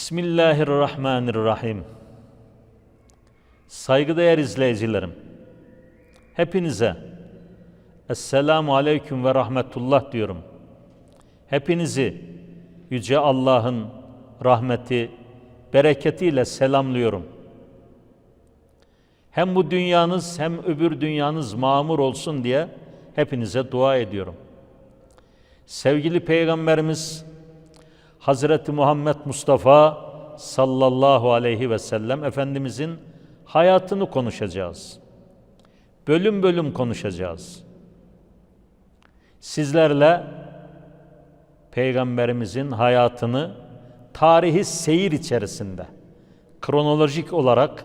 Bismillahirrahmanirrahim. Saygıdeğer izleyicilerim, hepinize Esselamu Aleyküm ve Rahmetullah diyorum. Hepinizi Yüce Allah'ın rahmeti, bereketiyle selamlıyorum. Hem bu dünyanız hem öbür dünyanız mamur olsun diye hepinize dua ediyorum. Sevgili Peygamberimiz Hazreti Muhammed Mustafa sallallahu aleyhi ve sellem Efendimizin hayatını konuşacağız. Bölüm bölüm konuşacağız. Sizlerle Peygamberimizin hayatını tarihi seyir içerisinde kronolojik olarak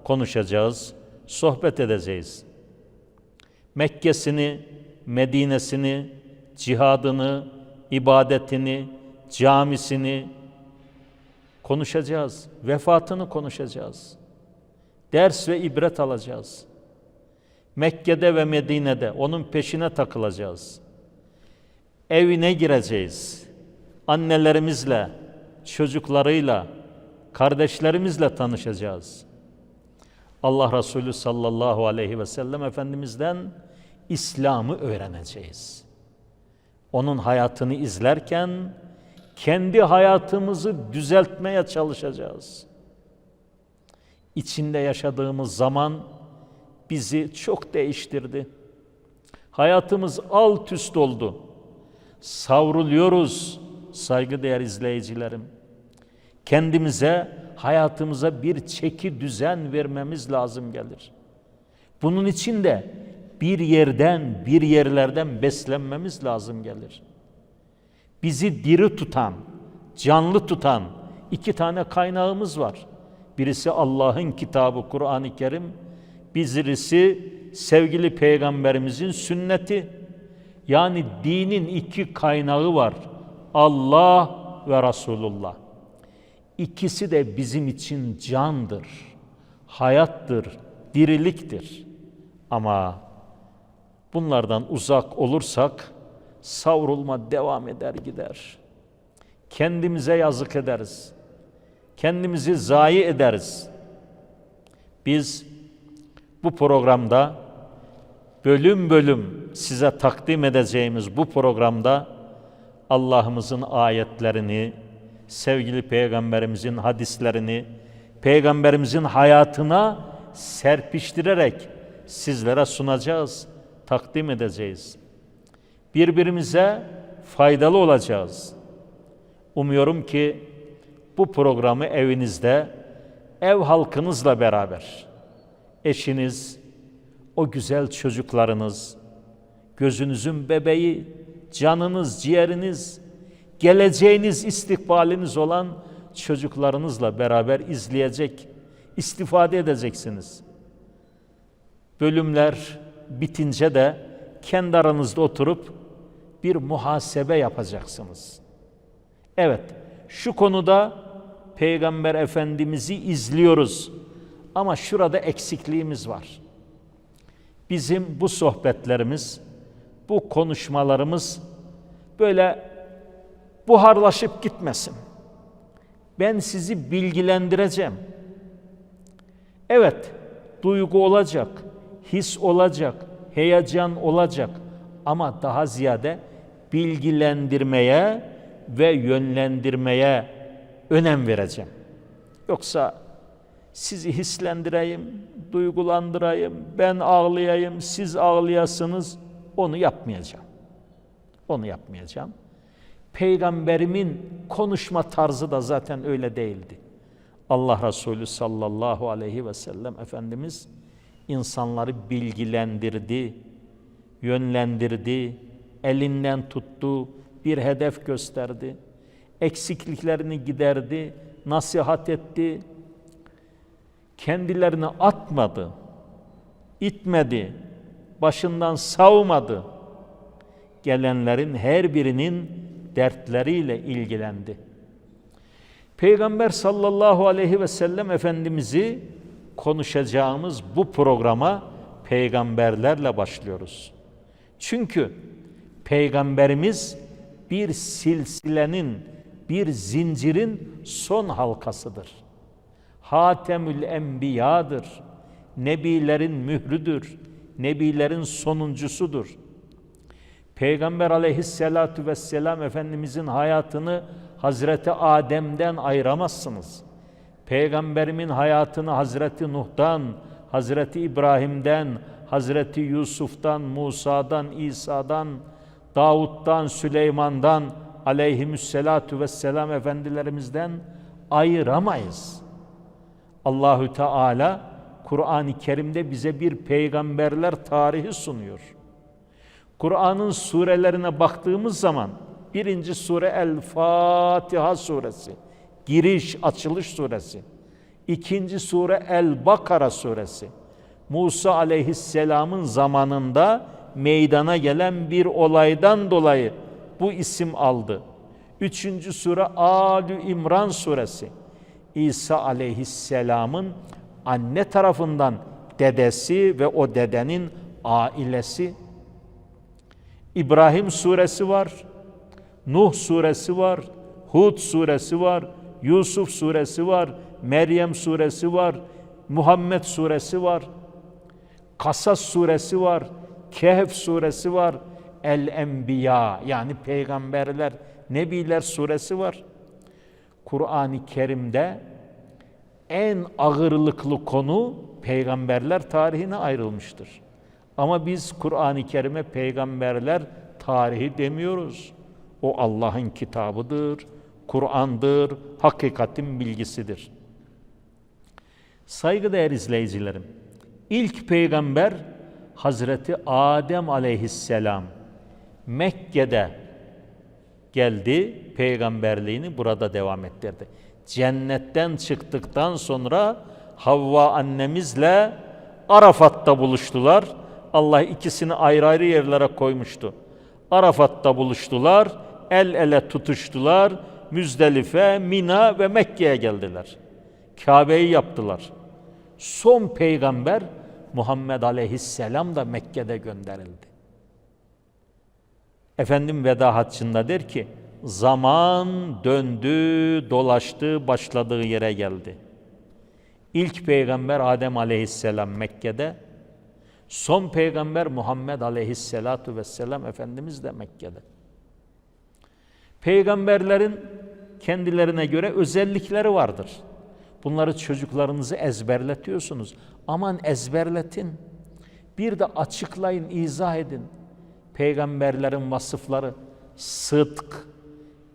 konuşacağız, sohbet edeceğiz. Mekke'sini, Medine'sini, cihadını, ibadetini, camisini konuşacağız. Vefatını konuşacağız. Ders ve ibret alacağız. Mekke'de ve Medine'de onun peşine takılacağız. Evine gireceğiz. Annelerimizle, çocuklarıyla, kardeşlerimizle tanışacağız. Allah Resulü sallallahu aleyhi ve sellem Efendimiz'den İslam'ı öğreneceğiz. Onun hayatını izlerken kendi hayatımızı düzeltmeye çalışacağız. İçinde yaşadığımız zaman bizi çok değiştirdi. Hayatımız alt üst oldu. Savruluyoruz saygıdeğer izleyicilerim. Kendimize, hayatımıza bir çeki düzen vermemiz lazım gelir. Bunun için de bir yerlerden beslenmemiz lazım gelir. Bizi diri tutan, canlı tutan iki tane kaynağımız var. Birisi Allah'ın kitabı Kur'an-ı Kerim, birisi sevgili Peygamberimizin sünneti. Yani dinin iki kaynağı var. Allah ve Resulullah. İkisi de bizim için candır, hayattır, diriliktir. Ama bunlardan uzak olursak savrulma devam eder gider. Kendimize yazık ederiz. Kendimizi zayi ederiz. Biz bu programda bölüm bölüm size takdim edeceğimiz bu programda Allah'ımızın ayetlerini, sevgili Peygamberimizin hadislerini, Peygamberimizin hayatına serpiştirerek sizlere sunacağız, takdim edeceğiz. Birbirimize faydalı olacağız. Umuyorum ki bu programı evinizde, ev halkınızla beraber, eşiniz, o güzel çocuklarınız, gözünüzün bebeği, canınız, ciğeriniz, geleceğiniz, istikbaliniz olan çocuklarınızla beraber izleyecek, istifade edeceksiniz. Bölümler bitince de kendi aranızda oturup bir muhasebe yapacaksınız. Evet, şu konuda Peygamber Efendimiz'i izliyoruz ama şurada eksikliğimiz var. Bizim bu sohbetlerimiz, bu konuşmalarımız böyle buharlaşıp gitmesin. Ben sizi bilgilendireceğim. Evet, duygu olacak, his olacak, heyecan olacak ama daha ziyade bilgilendirmeye ve yönlendirmeye önem vereceğim. Yoksa sizi hislendireyim, duygulandırayım, ben ağlayayım, siz ağlayasınız, onu yapmayacağım. Onu yapmayacağım. Peygamberimin konuşma tarzı da zaten öyle değildi. Allah Resulü sallallahu aleyhi ve sellem Efendimiz insanları bilgilendirdi, yönlendirdi, elinden tuttu, bir hedef gösterdi, eksikliklerini giderdi, nasihat etti, kendilerini atmadı, itmedi, başından savmadı. Gelenlerin her birinin dertleriyle ilgilendi. Peygamber sallallahu aleyhi ve sellem Efendimiz'i konuşacağımız bu programa peygamberlerle başlıyoruz. Çünkü Peygamberimiz bir silsilenin bir zincirin son halkasıdır. Hatemül Enbiya'dır. Nebilerin mührüdür. Nebilerin sonuncusudur. Peygamber aleyhissalatu vesselam Efendimizin hayatını Hazreti Adem'den ayıramazsınız. Peygamberimin hayatını Hazreti Nuh'dan, Hazreti İbrahim'den, Hazreti Yusuf'tan, Musa'dan, İsa'dan, Davud'dan, Süleyman'dan aleyhissalatu vesselam efendilerimizden ayıramayız. Allahü Teala Kur'an-ı Kerim'de bize bir peygamberler tarihi sunuyor. Kur'an'ın surelerine baktığımız zaman birinci sure El-Fatiha suresi, giriş, açılış suresi. İkinci sure El-Bakara suresi. Musa aleyhisselamın zamanında meydana gelen bir olaydan dolayı bu isim aldı. Üçüncü sure Âl-i İmran suresi. İsa aleyhisselamın anne tarafından dedesi ve o dedenin ailesi. İbrahim suresi var, Nuh suresi var, Hud suresi var, Yusuf suresi var, Meryem suresi var, Muhammed suresi var, Kasas suresi var, Kehf suresi var, El-Enbiya yani peygamberler, nebiler suresi var. Kur'an-ı Kerim'de en ağırlıklı konu peygamberler tarihine ayrılmıştır. Ama biz Kur'an-ı Kerim'e peygamberler tarihi demiyoruz. O Allah'ın kitabıdır, Kur'an'dır, hakikatin bilgisidir. Saygıdeğer izleyicilerim, ilk peygamber Hazreti Adem aleyhisselam Mekke'de geldi, peygamberliğini burada devam ettirdi. Cennetten çıktıktan sonra Havva annemizle Arafat'ta buluştular. Allah ikisini ayrı ayrı yerlere koymuştu. Arafat'ta buluştular, el ele tutuştular, Müzdelife, Mina ve Mekke'ye geldiler. Kabe'yi yaptılar. Son peygamber Muhammed aleyhisselam da Mekke'de gönderildi. Efendim veda haccında der ki, zaman döndü, dolaştı, başladığı yere geldi. İlk peygamber Adem aleyhisselam Mekke'de, son peygamber Muhammed aleyhisselatu vesselam Efendimiz de Mekke'de. Peygamberlerin kendilerine göre özellikleri vardır. Bunları çocuklarınızı ezberletiyorsunuz. Aman ezberletin. Bir de açıklayın, izah edin. Peygamberlerin vasıfları sıdk,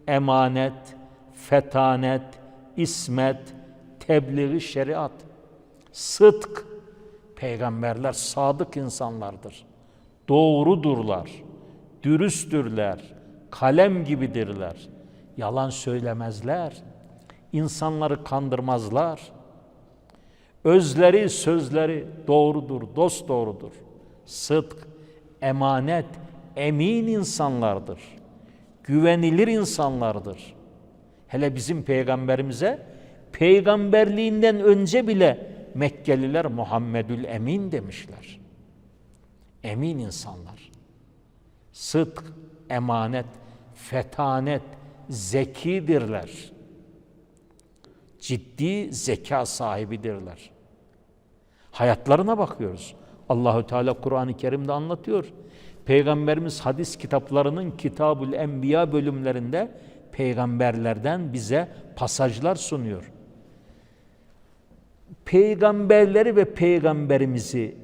emanet, fetanet, ismet, tebliğ-i şeriat. Sıdk, peygamberler sadık insanlardır. Doğrudurlar, dürüsttürler, kalem gibidirler. Yalan söylemezler, insanları kandırmazlar. Özleri, sözleri doğrudur, dosdoğrudur. Sıdk, emanet, emin insanlardır. Güvenilir insanlardır. Hele bizim peygamberimize peygamberliğinden önce bile Mekkeliler Muhammedül Emin demişler. Emin insanlar. Sıdk, emanet, fetanet, zekidirler. Ciddi zeka sahibidirler. Hayatlarına bakıyoruz. Allahü Teala Kur'an-ı Kerim'de anlatıyor. Peygamberimiz hadis kitaplarının Kitabul Enbiya bölümlerinde peygamberlerden bize pasajlar sunuyor. Peygamberleri ve peygamberimizi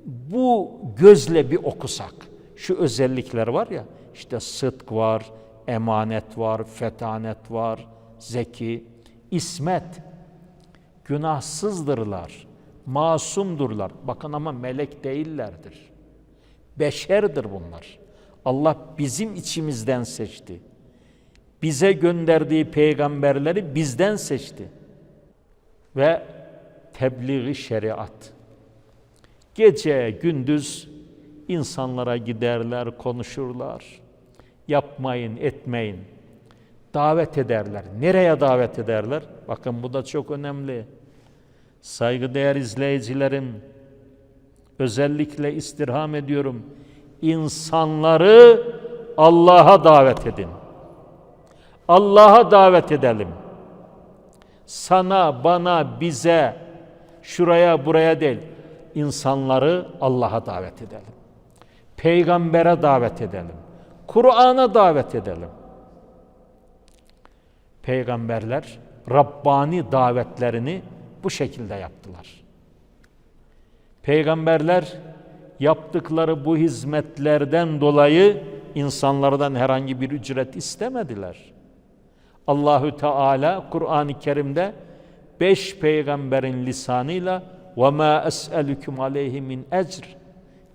bu gözle bir okusak, şu özellikler var ya, işte sıdk var, emanet var, fetanet var, zeki, ismet, günahsızdırlar, masumdurlar. Bakın ama melek değillerdir. Beşerdir bunlar. Allah bizim içimizden seçti. Bize gönderdiği peygamberleri bizden seçti. Ve tebliğ-i şeriat. Gece gündüz insanlara giderler, konuşurlar. Yapmayın, etmeyin. Davet ederler. Nereye davet ederler? Bakın bu da çok önemli. Saygıdeğer izleyicilerim, özellikle istirham ediyorum. İnsanları Allah'a davet edin. Allah'a davet edelim. Sana, bana, bize, şuraya, buraya değil. İnsanları Allah'a davet edelim. Peygambere davet edelim. Kur'an'a davet edelim. Peygamberler Rabbani davetlerini bu şekilde yaptılar. Peygamberler yaptıkları bu hizmetlerden dolayı insanlardan herhangi bir ücret istemediler. Allahü Teala Kur'an-ı Kerim'de 5 peygamberin lisanıyla وَمَا أَسْأَلُكُمْ عَلَيْهِ مِنْ اَجْرٍ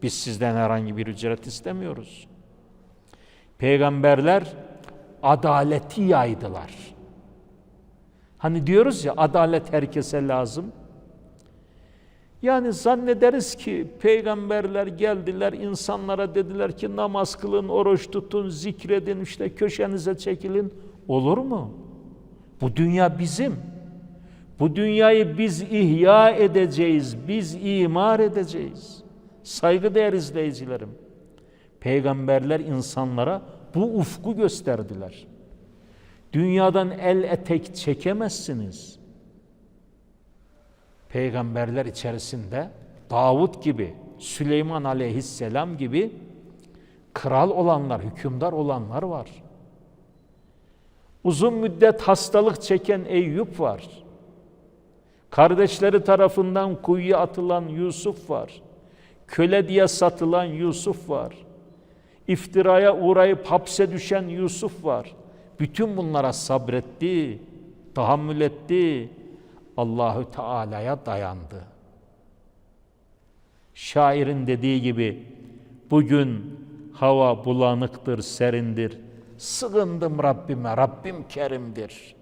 Biz sizden herhangi bir ücret istemiyoruz. Peygamberler adaleti yaydılar. Hani diyoruz ya, adalet herkese lazım. Yani zannederiz ki peygamberler geldiler, insanlara dediler ki namaz kılın, oruç tutun, zikredin, işte köşenize çekilin. Olur mu? Bu dünya bizim. Bu dünyayı biz ihya edeceğiz, biz imar edeceğiz. Saygıdeğer izleyicilerim, peygamberler insanlara bu ufku gösterdiler. Dünyadan el etek çekemezsiniz. Peygamberler içerisinde Davud gibi, Süleyman aleyhisselam gibi kral olanlar, hükümdar olanlar var. Uzun müddet hastalık çeken Eyüp var. Kardeşleri tarafından kuyuya atılan Yusuf var. Köle diye satılan Yusuf var. İftiraya uğrayıp hapse düşen Yusuf var. Bütün bunlara sabretti, tahammül etti. Allahü Teala'ya dayandı. Şairin dediği gibi, bugün hava bulanıktır, serindir. Sığındım Rabbime, Rabbim kerimdir.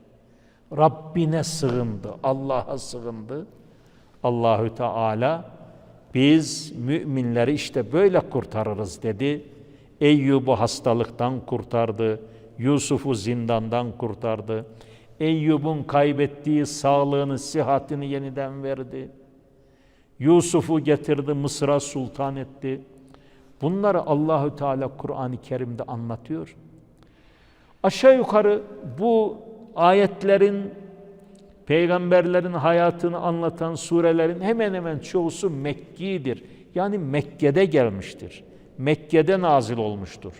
Rabbine sığındı, Allah'a sığındı. Allahü Teala biz müminleri işte böyle kurtarırız dedi. Eyyub'u hastalıktan kurtardı. Yusuf'u zindandan kurtardı. Eyyub'un kaybettiği sağlığını, sıhhatini yeniden verdi. Yusuf'u getirdi, Mısır'a sultan etti. Bunları Allahü Teala Kur'an-ı Kerim'de anlatıyor. Aşağı yukarı bu ayetlerin, peygamberlerin hayatını anlatan surelerin hemen hemen çoğusu Mekki'dir. Yani Mekke'de gelmiştir. Mekke'de nazil olmuştur.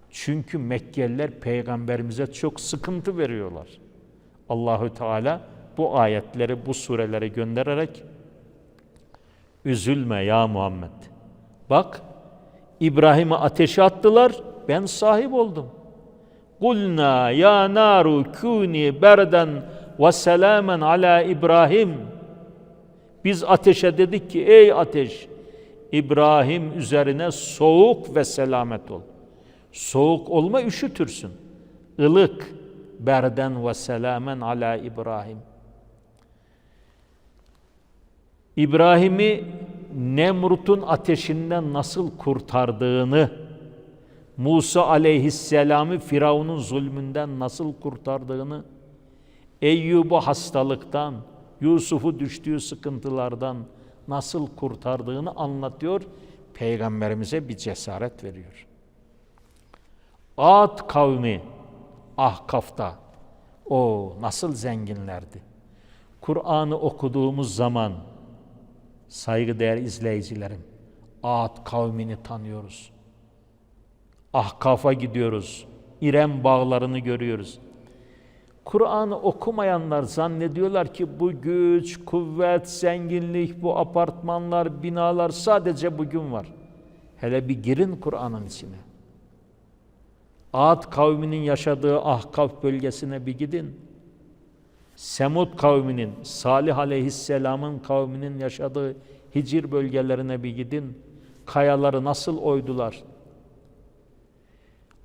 Çünkü Mekkeliler peygamberimize çok sıkıntı veriyorlar. Allahü Teala bu ayetleri, bu sureleri göndererek üzülme ya Muhammed. Bak, İbrahim'i ateşe attılar, ben sahip oldum. Kulna ya naru kuni berden ve selamen ala İbrahim. Biz ateşe dedik ki ey ateş, İbrahim üzerine soğuk ve selamet ol. Soğuk olma, üşütürsün. Ilık, berden ve selamen ala İbrahim. İbrahim'i Nemrut'un ateşinden nasıl kurtardığını, Musa aleyhisselam'ı Firavun'un zulmünden nasıl kurtardığını, Eyyub'u hastalıktan, Yusuf'u düştüğü sıkıntılardan nasıl kurtardığını anlatıyor. Peygamberimize bir cesaret veriyor. Ad kavmi Ahkaf'ta o nasıl zenginlerdi. Kur'an'ı okuduğumuz zaman saygıdeğer izleyicilerim, Ad kavmini tanıyoruz. Ahkaf'a gidiyoruz. İrem bağlarını görüyoruz. Kur'an'ı okumayanlar zannediyorlar ki bu güç, kuvvet, zenginlik, bu apartmanlar, binalar sadece bugün var. Hele bir girin Kur'an'ın içine. Ad kavminin yaşadığı Ahkaf bölgesine bir gidin. Semud kavminin, Salih aleyhisselamın kavminin yaşadığı Hicr bölgelerine bir gidin. Kayaları nasıl oydular?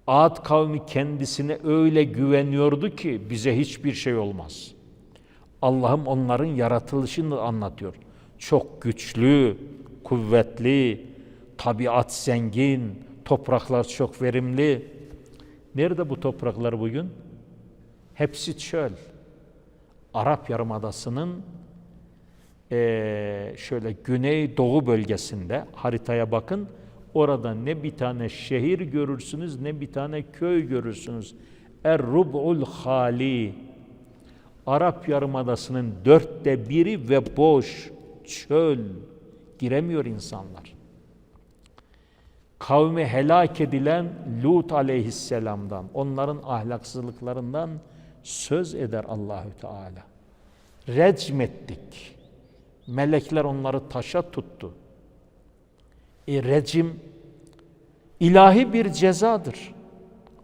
Ad kavmi kendisine öyle güveniyordu ki bize hiçbir şey olmaz. Allah'ım onların yaratılışını anlatıyor. Çok güçlü, kuvvetli, tabiat zengin, topraklar çok verimli. Nerede bu topraklar bugün? Hepsi çöl. Arap Yarımadası'nın şöyle güneydoğu bölgesinde haritaya bakın. Orada ne bir tane şehir görürsünüz ne bir tane köy görürsünüz. Er-rub'ul hali. Arap Yarımadası'nın 1/4 ve boş, çöl. Giremiyor insanlar. Kavmi helak edilen Lut aleyhisselamdan, onların ahlaksızlıklarından söz eder Allahü Teala. Recmettik. Melekler onları taşa tuttu. Recim ilahi bir cezadır.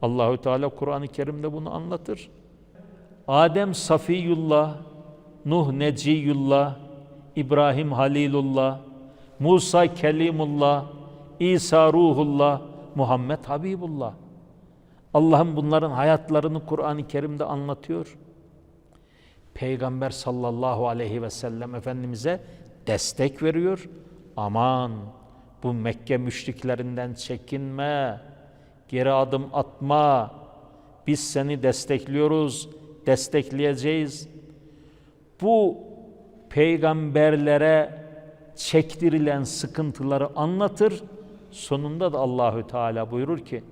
Allahü Teala Kur'an-ı Kerim'de bunu anlatır. Adem Safiyullah, Nuh Neciyullah, İbrahim Halilullah, Musa Kelimullah, İsa Ruhullah, Muhammed Habibullah. Allah'ın bunların hayatlarını Kur'an-ı Kerim'de anlatıyor. Peygamber sallallahu aleyhi ve sellem Efendimiz'e destek veriyor. Aman bu Mekke müşriklerinden çekinme, geri adım atma, biz seni destekliyoruz, destekleyeceğiz. Bu peygamberlere çektirilen sıkıntıları anlatır. Sonunda da Allahü Teala buyurur ki: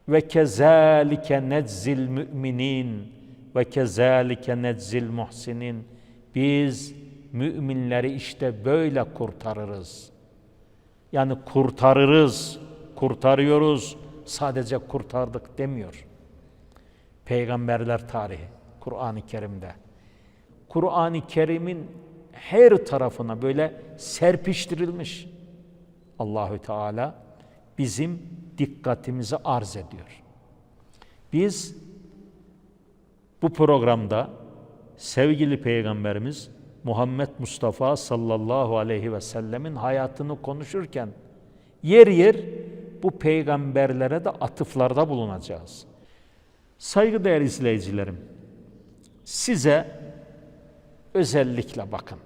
ve kezalike neczil müminin ve kezalike neczil muhsinin. Biz müminleri işte böyle kurtarırız. Yani kurtarırız, kurtarıyoruz. Sadece kurtardık demiyor. Peygamberler tarihi Kur'an-ı Kerim'de. Kur'an-ı Kerim'in her tarafına böyle serpiştirilmiş. Allahü Teala bizim dikkatimizi arz ediyor. Biz bu programda sevgili Peygamberimiz Muhammed Mustafa sallallahu aleyhi ve sellemin hayatını konuşurken yer yer bu peygamberlere de atıflarda bulunacağız. Saygıdeğer izleyicilerim, size özellikle bakın,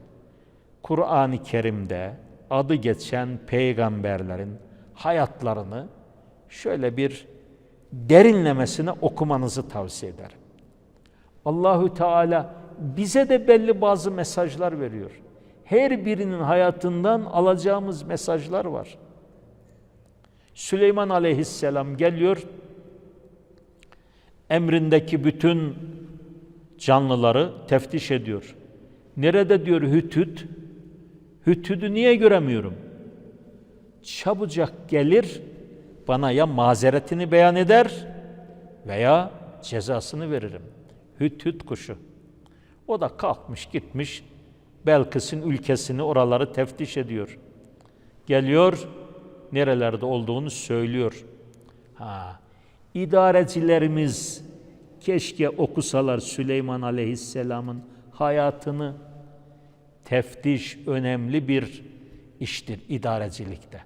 Kur'an-ı Kerim'de adı geçen peygamberlerin hayatlarını şöyle bir derinlemesine okumanızı tavsiye ederim. Allahü Teala bize de belli bazı mesajlar veriyor. Her birinin hayatından alacağımız mesajlar var. Süleyman aleyhisselam geliyor, emrindeki bütün canlıları teftiş ediyor. Nerede diyor Hüdhüd? Hüdhüd'ü niye göremiyorum? Çabucak gelir, bana ya mazeretini beyan eder veya cezasını veririm. Hüdhüd kuşu. O da kalkmış gitmiş Belkıs'ın ülkesini, oraları teftiş ediyor. Geliyor, nerelerde olduğunu söylüyor. İdarecilerimiz keşke okusalar Süleyman Aleyhisselam'ın hayatını. Teftiş önemli bir iştir idarecilikte.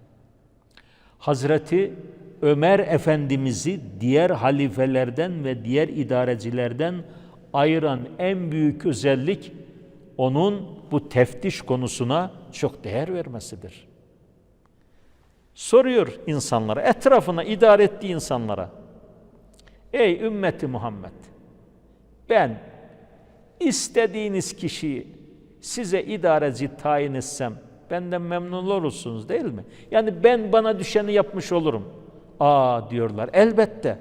Hazreti Ömer Efendimiz'i diğer halifelerden ve diğer idarecilerden ayıran en büyük özellik onun bu teftiş konusuna çok değer vermesidir. Soruyor insanlara, etrafına idare ettiği insanlara: ey ümmeti Muhammed, ben istediğiniz kişiyi size idareci tayin etsem benden memnun olursunuz değil mi? Yani ben bana düşeni yapmış olurum. Diyorlar, elbette.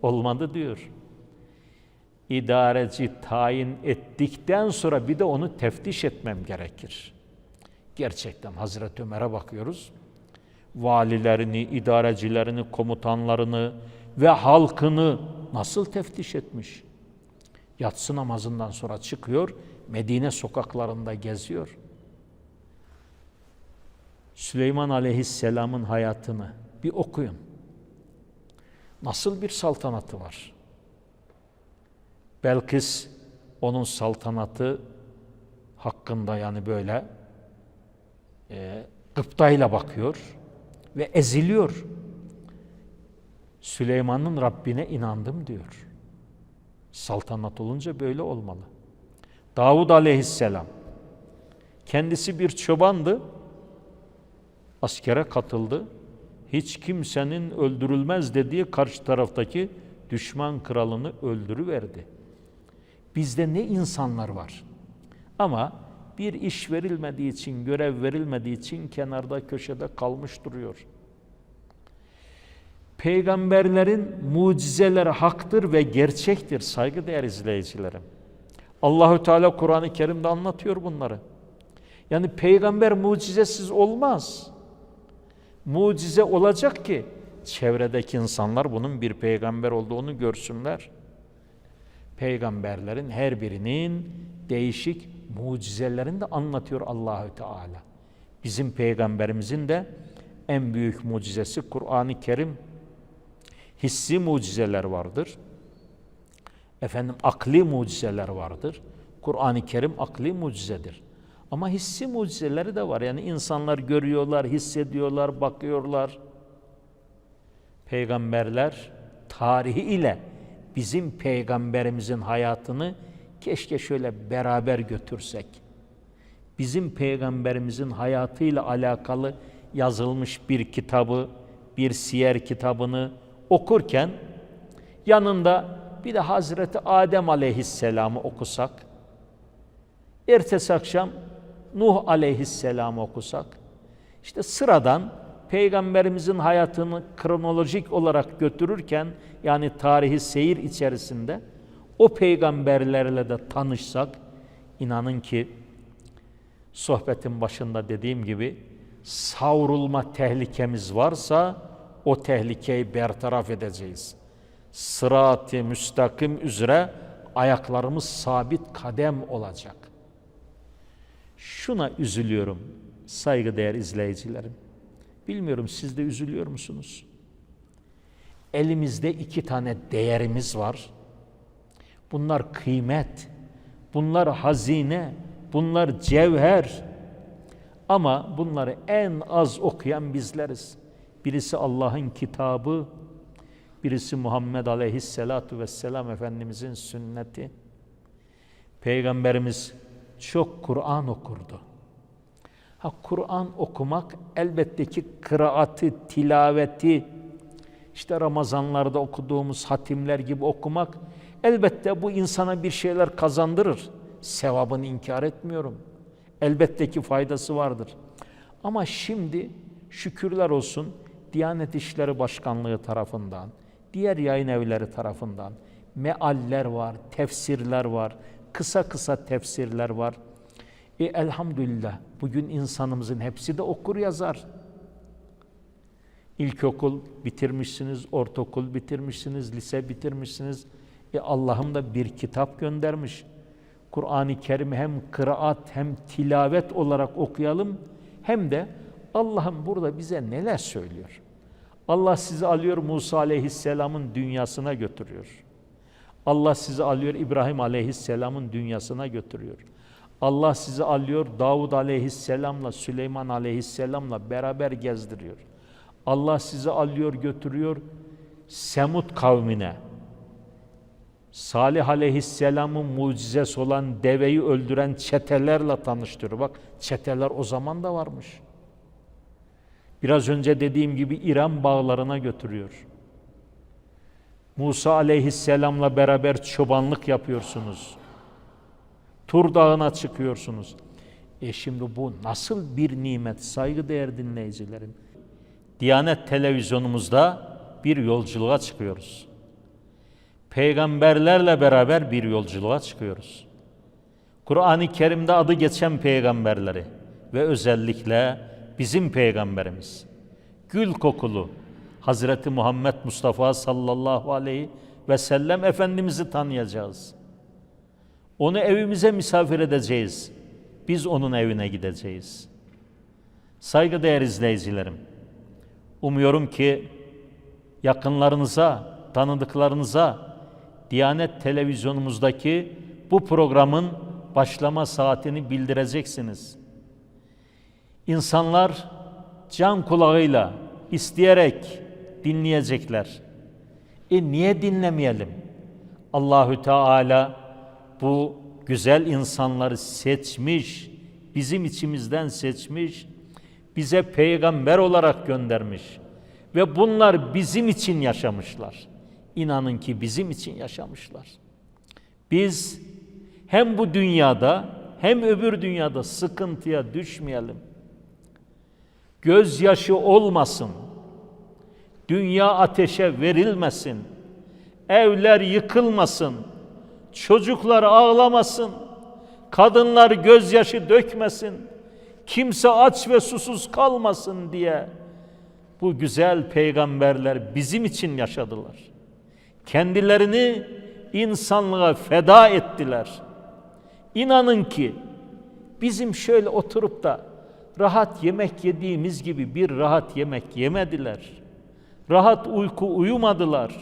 Olmadı diyor. İdareci tayin ettikten sonra bir de onu teftiş etmem gerekir. Gerçekten Hazreti Ömer'e bakıyoruz. Valilerini, idarecilerini, komutanlarını ve halkını nasıl teftiş etmiş? Yatsı namazından sonra çıkıyor, Medine sokaklarında geziyor. Süleyman Aleyhisselam'ın hayatını bir okuyun. Nasıl bir saltanatı var? Belkıs onun saltanatı hakkında yani böyle gıptayla bakıyor ve eziliyor. Süleyman'ın Rabbine inandım diyor. Saltanat olunca böyle olmalı. Davud Aleyhisselam kendisi bir çobandı. Askere katıldı. Hiç kimsenin öldürülmez dediği karşı taraftaki düşman kralını öldürüverdi. Bizde ne insanlar var. Ama bir iş verilmediği için, görev verilmediği için kenarda, köşede kalmış duruyor. Peygamberlerin mucizeleri haktır ve gerçektir saygıdeğer izleyicilerim. Allahü Teala Kur'an-ı Kerim'de anlatıyor bunları. Yani peygamber mucizesiz olmaz. Mucize olacak ki çevredeki insanlar bunun bir peygamber olduğunu görsünler. Peygamberlerin her birinin değişik mucizelerini de anlatıyor Allahü Teala. Bizim peygamberimizin de en büyük mucizesi Kur'an-ı Kerim. Hissi mucizeler vardır. Akli mucizeler vardır. Kur'an-ı Kerim akli mucizedir. Ama hissi mucizeleri de var. Yani insanlar görüyorlar, hissediyorlar, bakıyorlar. Peygamberler tarihi ile bizim peygamberimizin hayatını keşke şöyle beraber götürsek. Bizim peygamberimizin hayatıyla alakalı yazılmış bir kitabı, bir siyer kitabını okurken yanında bir de Hazreti Adem Aleyhisselam'ı okusak, ertesi akşam Nuh Aleyhisselam'ı okusak, işte sıradan peygamberimizin hayatını kronolojik olarak götürürken, yani tarihi seyir içerisinde o peygamberlerle de tanışsak, inanın ki sohbetin başında dediğim gibi savrulma tehlikemiz varsa o tehlikeyi bertaraf edeceğiz. Sırat-ı müstakim üzere ayaklarımız sabit kadem olacak. Şuna üzülüyorum saygıdeğer izleyicilerim. Bilmiyorum siz de üzülüyor musunuz? Elimizde 2 tane değerimiz var. Bunlar kıymet, bunlar hazine, bunlar cevher. Ama bunları en az okuyan bizleriz. Birisi Allah'ın kitabı, birisi Muhammed Aleyhisselatu Vesselam Efendimizin sünneti. Peygamberimiz çok Kur'an okurdu. Kur'an okumak elbette ki kıraati, tilaveti, işte Ramazanlarda okuduğumuz hatimler gibi okumak elbette bu insana bir şeyler kazandırır. Sevabını inkar etmiyorum. Elbette ki faydası vardır. Ama şimdi şükürler olsun Diyanet İşleri Başkanlığı tarafından, diğer yayın evleri tarafından mealler var, tefsirler var, kısa kısa tefsirler var. Elhamdülillah bugün insanımızın hepsi de okur yazar. İlkokul bitirmişsiniz, ortaokul bitirmişsiniz, lise bitirmişsiniz. Allah'ım da bir kitap göndermiş. Kur'an-ı Kerim'i hem kıraat hem tilavet olarak okuyalım, hem de Allah'ım burada bize neler söylüyor. Allah sizi alıyor Musa Aleyhisselam'ın dünyasına götürüyor. Allah sizi alıyor İbrahim Aleyhisselam'ın dünyasına götürüyor. Allah sizi alıyor Davud Aleyhisselam'la Süleyman Aleyhisselam'la beraber gezdiriyor. Allah sizi alıyor götürüyor Semud kavmine. Salih Aleyhisselam'ın mucizesi olan deveyi öldüren çetelerle tanıştırıyor. Bak çeteler o zaman da varmış. Biraz önce dediğim gibi İran bağlarına götürüyor. Musa Aleyhisselam'la beraber çobanlık yapıyorsunuz. Tur Dağı'na çıkıyorsunuz. Şimdi bu nasıl bir nimet saygıdeğer dinleyicilerim. Diyanet televizyonumuzda bir yolculuğa çıkıyoruz. Peygamberlerle beraber bir yolculuğa çıkıyoruz. Kur'an-ı Kerim'de adı geçen peygamberleri ve özellikle bizim peygamberimiz, gül kokulu Hazreti Muhammed Mustafa sallallahu aleyhi ve sellem Efendimiz'i tanıyacağız. Onu evimize misafir edeceğiz. Biz onun evine gideceğiz. Saygıdeğer izleyicilerim, umuyorum ki yakınlarınıza, tanıdıklarınıza Diyanet televizyonumuzdaki bu programın başlama saatini bildireceksiniz. İnsanlar can kulağıyla, isteyerek dinleyecekler. Niye dinlemeyelim? Allahü Teala bu güzel insanları seçmiş, bizim içimizden seçmiş, bize peygamber olarak göndermiş ve bunlar bizim için yaşamışlar. İnanın ki bizim için yaşamışlar. Biz hem bu dünyada hem öbür dünyada sıkıntıya düşmeyelim. Gözyaşı olmasın. dünya ateşe verilmesin, evler yıkılmasın, çocuklar ağlamasın, kadınlar gözyaşı dökmesin, kimse aç ve susuz kalmasın diye bu güzel peygamberler bizim için yaşadılar. Kendilerini insanlığa feda ettiler. İnanın ki bizim şöyle oturup da rahat yemek yediğimiz gibi bir rahat yemek yemediler. Rahat uyku uyumadılar.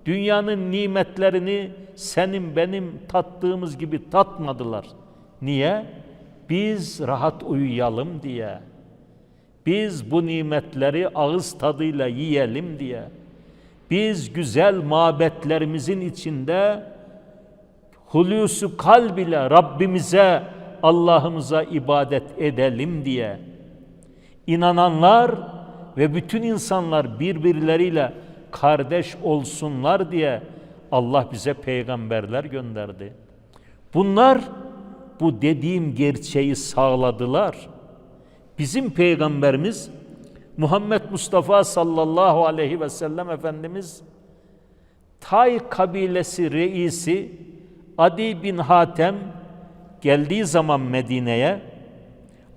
Dünyanın nimetlerini senin benim tattığımız gibi tatmadılar. Niye? Biz rahat uyuyalım diye. Biz bu nimetleri ağız tadıyla yiyelim diye. Biz güzel mabetlerimizin içinde hulusu kalb ile Rabbimize, Allah'ımıza ibadet edelim diye. İnananlar ve bütün insanlar birbirleriyle kardeş olsunlar diye Allah bize peygamberler gönderdi. Bunlar bu dediğim gerçeği sağladılar. Bizim peygamberimiz Muhammed Mustafa sallallahu aleyhi ve sellem Efendimiz Tay kabilesi reisi Adi bin Hatem geldiği zaman Medine'ye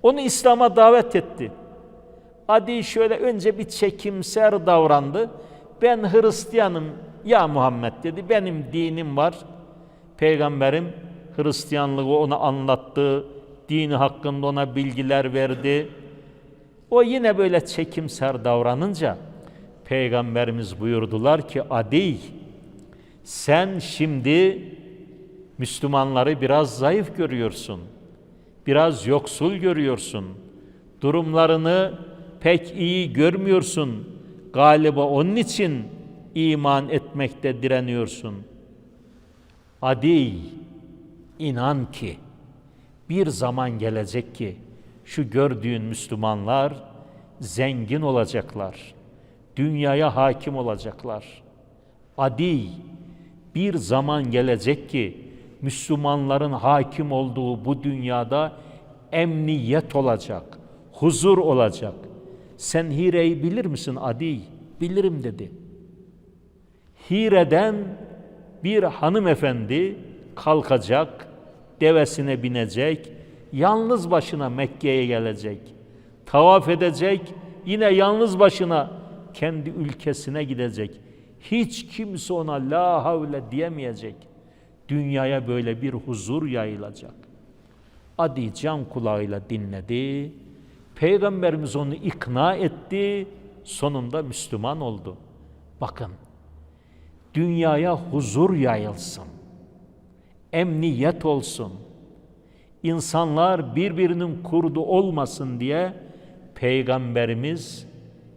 onu İslam'a davet etti. Adi şöyle önce bir çekimser davrandı. Ben Hristiyanım ya Muhammed dedi. Benim dinim var. Peygamberim Hristiyanlığı ona anlattı. Dini hakkında ona bilgiler verdi. O yine böyle çekimser davranınca Peygamberimiz buyurdular ki Adi, sen şimdi Müslümanları biraz zayıf görüyorsun. Biraz yoksul görüyorsun. Durumlarını pek iyi görmüyorsun. Galiba onun için iman etmekte direniyorsun. Adi, inan ki bir zaman gelecek ki şu gördüğün Müslümanlar zengin olacaklar. Dünyaya hakim olacaklar. Adi, bir zaman gelecek ki Müslümanların hakim olduğu bu dünyada emniyet olacak, huzur olacak. Sen Hire'yi bilir misin Adi? Bilirim dedi. Hire'den bir hanımefendi kalkacak, devesine binecek, yalnız başına Mekke'ye gelecek. Tavaf edecek, yine yalnız başına kendi ülkesine gidecek. Hiç kimse ona la havle diyemeyecek. Dünyaya böyle bir huzur yayılacak. Adi can kulağıyla dinledi. Peygamberimiz onu ikna etti. Sonunda Müslüman oldu. Bakın, dünyaya huzur yayılsın. Emniyet olsun. İnsanlar birbirinin kurdu olmasın diye Peygamberimiz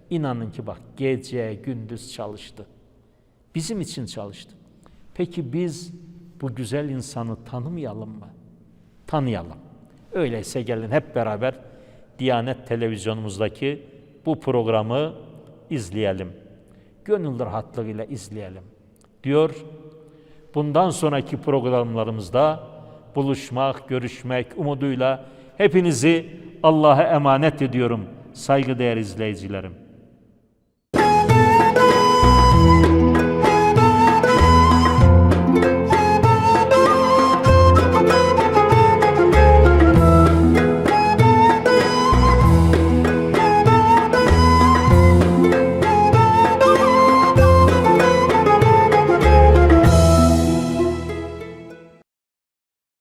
inanın ki bak gece gündüz çalıştı. Bizim için çalıştı. Peki biz bu güzel insanı tanımayalım mı? Tanıyalım. Öyleyse gelin hep beraber Diyanet Televizyonumuzdaki bu programı izleyelim. Gönül rahatlığıyla izleyelim. Diyor, bundan sonraki programlarımızda buluşmak, görüşmek umuduyla hepinizi Allah'a emanet ediyorum saygıdeğer izleyicilerim.